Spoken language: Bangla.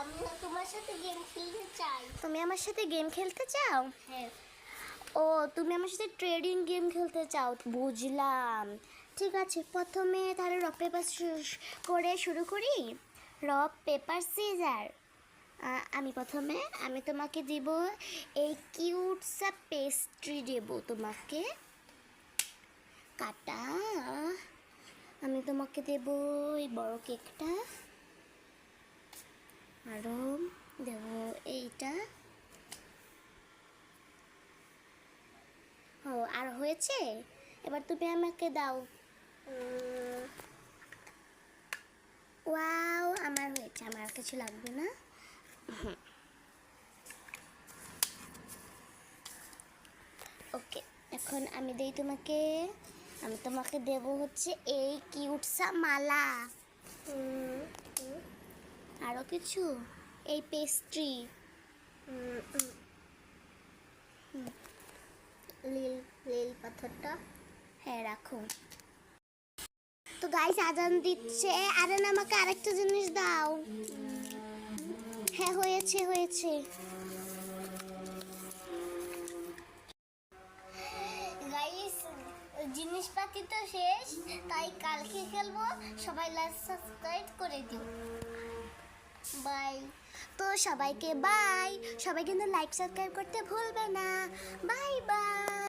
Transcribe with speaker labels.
Speaker 1: আমি তোমার সাথে গেম খেলতে চাই।
Speaker 2: তুমি আমার সাথে গেম খেলতে চাও?
Speaker 1: হ্যাঁ।
Speaker 2: ও, তুমি আমার সাথে ট্রেডিং গেম খেলতে চাও, বুঝলাম। ঠিক আছে, প্রথমে তাহলে রক পেপার করে শুরু করি। Rock paper scissor. আমি তোমাকে দিব এই কিউট সা পেস্ট্রি দেব তোমাকে। কাটা। আমি তোমাকে দেব এই বড় কেকটা। আরও দেব এইটা। ও, আর হয়েছে? এবার তুমি আমাকে দাও। ওয়াও, আমার হয়েছে, আমার আর কিছু লাগবে না। ওকে, এখন আমি তোমাকে দেব হচ্ছে এই কিউটসা মালা। আরও কিছু, এই পেস্ট্রি।
Speaker 1: লীল পাথরটা।
Speaker 2: হ্যাঁ, রাখো। তো গাইস, আজান দিচ্ছে। আজান, আমাকে আরেকটা জিনিস দাও। হ্যাঁ, হয়েছে।
Speaker 1: গাইস, জিনিসপাতি তো শেষ, তাই কালকে খেলবো। সবাই লাইক সাবস্ক্রাইব করে দিও। বাই।
Speaker 2: তো সবাইকে বাই। সবাই কিন্তু লাইক সাবস্ক্রাইব করতে ভুলবে না। Bye bye.